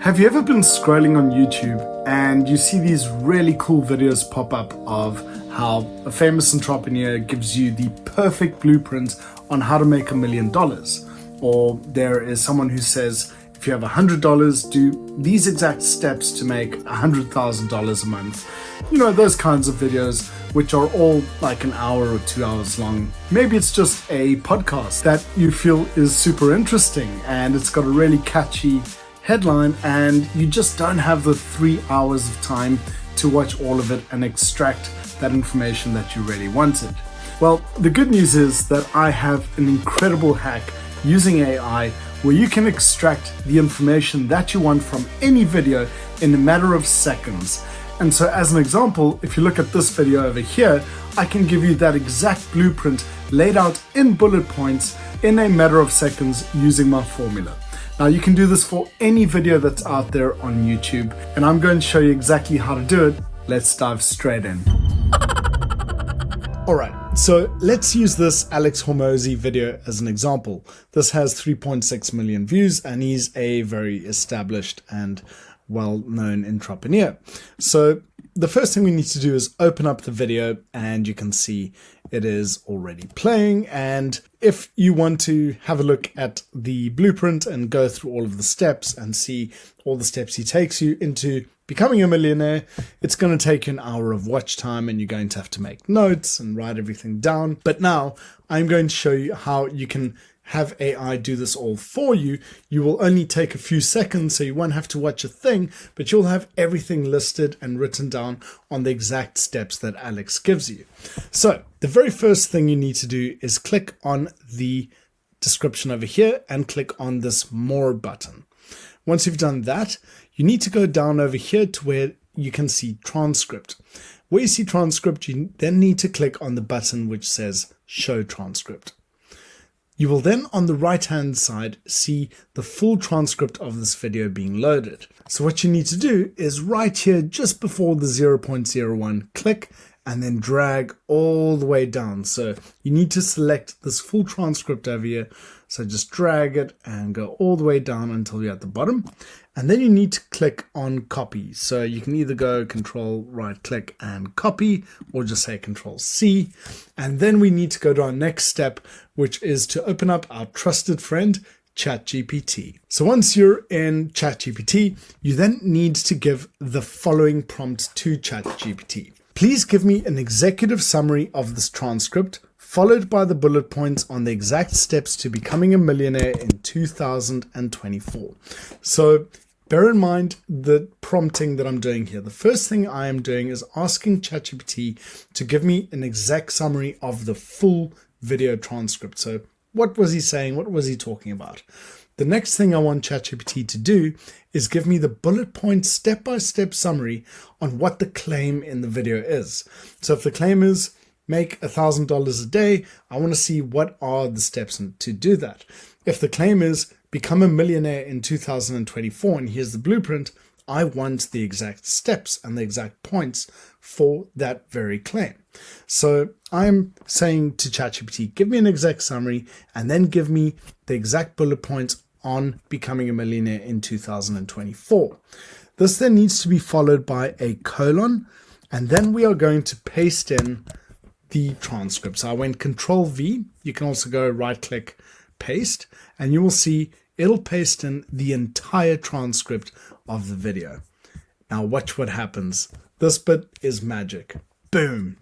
Have you ever been scrolling on YouTube and you see these really cool videos pop up of how a famous entrepreneur gives you the perfect blueprint on how to make $1 million? Or there is someone who says, if you have $100, do these exact steps to make $100,000 a month. You know, those kinds of videos, which are all like an hour or 2 hours long. Maybe it's just a podcast that you feel is super interesting and it's got a really catchy headline and you just don't have the 3 hours of time to watch all of it and extract that information that you really wanted. Well, the good news is that I have an incredible hack using AI where you can extract the information that you want from any video in a matter of seconds. And so as an example, if you look at this video over here, I can give you that exact blueprint laid out in bullet points in a matter of seconds using my formula. Now you can do this for any video that's out there on YouTube, and I'm going to show you exactly how to do it. Let's dive straight in. All right, so let's use this Alex Hormozi video as an example. This has 3.6 million views and he's a very established and well-known entrepreneur. So the first thing we need to do is open up the video and you can see it is already playing. And if you want to have a look at the blueprint and go through all of the steps and see all the steps he takes you into becoming a millionaire, it's going to take you an hour of watch time and you're going to have to make notes and write everything down. But now I'm going to show you how you can have AI do this all for you. You will only take a few seconds, so you won't have to watch a thing, but you'll have everything listed and written down on the exact steps that Alex gives you. So the very first thing you need to do is click on the description over here and click on this more button. Once you've done that, you need to go down over here to where you can see transcript. Where you see transcript, you then need to click on the button which says show transcript. You will then on the right hand side see the full transcript of this video being loaded. So what you need to do is right here just before the 0.01 click and then drag all the way down. So you need to select this full transcript over here. So just drag it and go all the way down until you're at the bottom. And then you need to click on copy. So you can either go control right click and copy or just say control C. And then we need to go to our next step, which is to open up our trusted friend, Chat GPT. So once you're in Chat GPT, you then need to give the following prompt to Chat GPT. Please give me an executive summary of this transcript, followed by the bullet points on the exact steps to becoming a millionaire in 2024. So bear in mind the prompting that I'm doing here. The first thing I am doing is asking ChatGPT to give me an exact summary of the full video transcript. So what was he saying? What was he talking about? The next thing I want ChatGPT to do is give me the bullet point step-by-step summary on what the claim in the video is. So if the claim is make $1,000 a day, I want to see what are the steps to do that. If the claim is become a millionaire in 2024 and here's the blueprint, I want the exact steps and the exact points for that very claim. So I'm saying to ChatGPT, give me an exact summary and then give me the exact bullet points on becoming a millionaire in 2024. This then needs to be followed by a colon, and then we are going to paste in the transcript. So I went Control V. You can also go right click, paste, and you will see it'll paste in the entire transcript of the video. Now watch what happens. This bit is magic. Boom.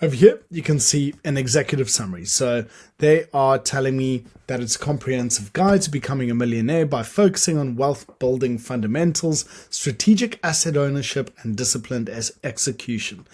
Over here, you can see an executive summary. So they are telling me that it's a comprehensive guide to becoming a millionaire by focusing on wealth building fundamentals, strategic asset ownership, and disciplined execution.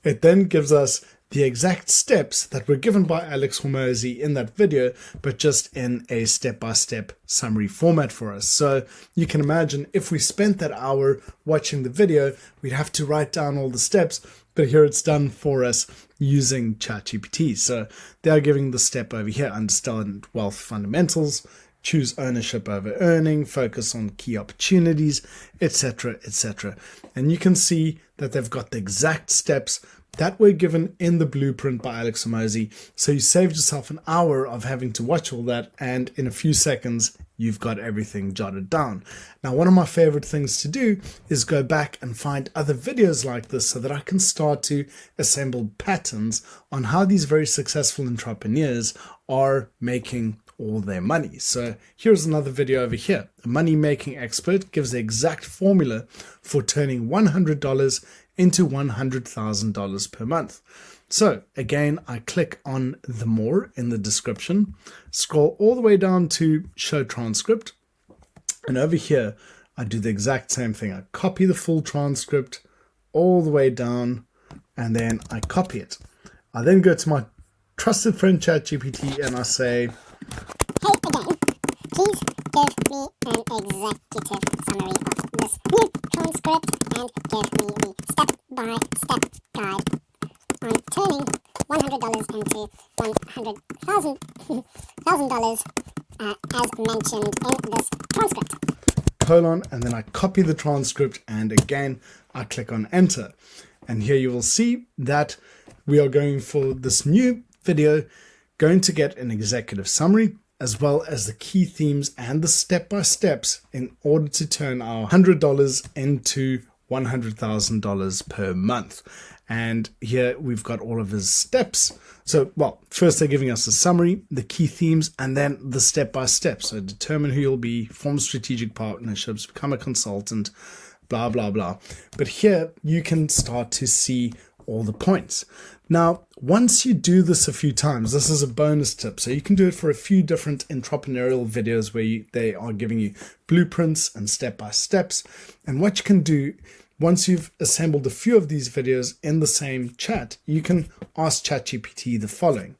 It then gives us the exact steps that were given by Alex Hormozi in that video, but just in a step-by-step summary format for us. So you can imagine if we spent that hour watching the video, we'd have to write down all the steps, but here it's done for us using ChatGPT. So they are giving the step over here, understand wealth fundamentals, choose ownership over earning, focus on key opportunities, etc., etc. And you can see that they've got the exact steps that were given in the blueprint by Alex Hormozi. So you saved yourself an hour of having to watch all that, and in a few seconds, you've got everything jotted down. Now, one of my favorite things to do is go back and find other videos like this so that I can start to assemble patterns on how these very successful entrepreneurs are making all their money. So here's another video over here. A money making expert gives the exact formula for turning $100 into $100,000 per month. So again, I click on the more in the description, scroll all the way down to show transcript. And over here, I do the exact same thing. I copy the full transcript all the way down, and then I copy it. I then go to my trusted friend Chat GPT and I say, hey again, please give me an executive summary of this new transcript and give me the step-by-step guide on turning $100 into $100,000 as mentioned in this transcript. And then I copy the transcript, and again I click on enter, and here you will see that we are going for this new video, going to get an executive summary as well as the key themes and the step-by-steps in order to turn our $100 into $100,000 per month. And here we've got all of his steps. So, well, first they're giving us a summary, the key themes, and then the step-by-step. So determine who you'll be, form strategic partnerships, become a consultant, blah, blah, blah. But here you can start to see all the points. Now, once you do this a few times, this is a bonus tip. So you can do it for a few different entrepreneurial videos where they are giving you blueprints and step-by-steps. And what you can do, once you've assembled a few of these videos in the same chat, you can ask ChatGPT the following.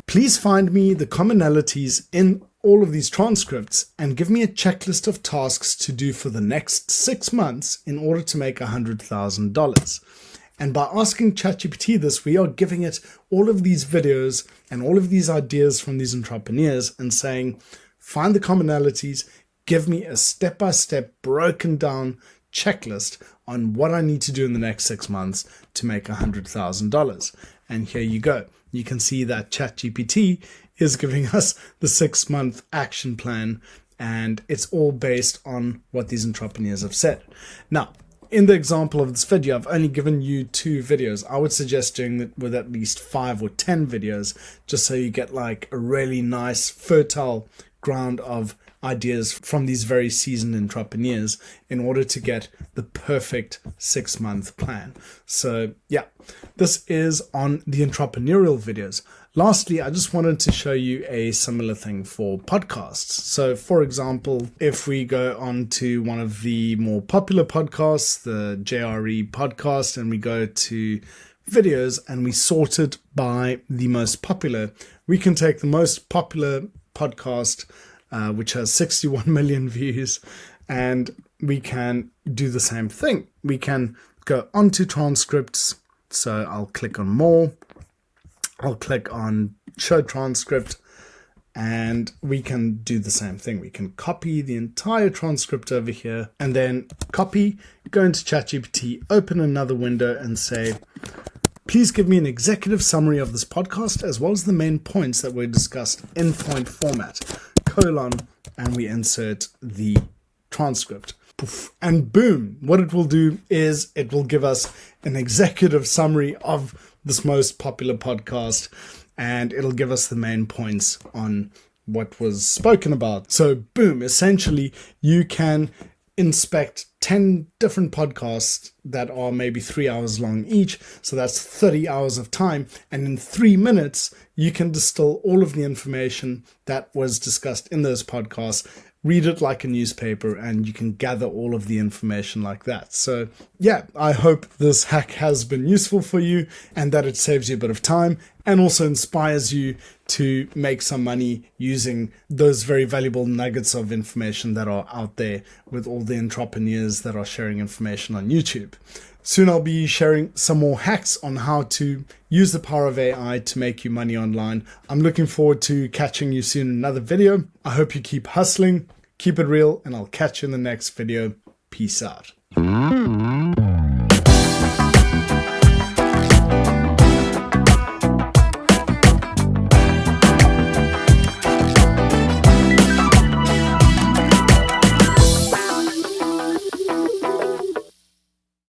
Please find me the commonalities in all of these transcripts and give me a checklist of tasks to do for the next 6 months in order to make $100,000. And by asking ChatGPT this, we are giving it all of these videos and all of these ideas from these entrepreneurs and saying, find the commonalities, give me a step-by-step broken down checklist on what I need to do in the next 6 months to make $100,000. And here you go. You can see that ChatGPT is giving us the 6-month action plan, and it's all based on what these entrepreneurs have said. Now, in the example of this video, I've only given you 2 videos. I would suggest doing it with at least 5 or 10 videos, just so you get like a really nice, fertile ground of ideas from these very seasoned entrepreneurs in order to get the perfect 6-month plan. So yeah, this is on the entrepreneurial videos. Lastly, I just wanted to show you a similar thing for podcasts. So for example, if we go on to one of the more popular podcasts, the JRE podcast, and we go to videos and we sort it by the most popular, we can take the most popular podcast, which has 61 million views, and we can do the same thing. We can go onto transcripts. So I'll click on more. I'll click on show transcript, and we can do the same thing. We can copy the entire transcript over here and then copy, go into ChatGPT, open another window and say, please give me an executive summary of this podcast as well as the main points that were discussed in point format, and we insert the transcript. Poof, and boom, what it will do is it will give us an executive summary of this most popular podcast, and it'll give us the main points on what was spoken about. So boom, essentially you can inspect 10 different podcasts that are maybe 3 hours long each. So that's 30 hours of time. And in 3 minutes, you can distill all of the information that was discussed in those podcasts, read it like a newspaper, and you can gather all of the information like that. So yeah, I hope this hack has been useful for you and that it saves you a bit of time and also inspires you to make some money using those very valuable nuggets of information that are out there with all the entrepreneurs that are sharing information on YouTube. Soon I'll be sharing some more hacks on how to use the power of AI to make you money online. I'm looking forward to catching you soon in another video. I hope you keep hustling, keep it real, and I'll catch you in the next video. Peace out.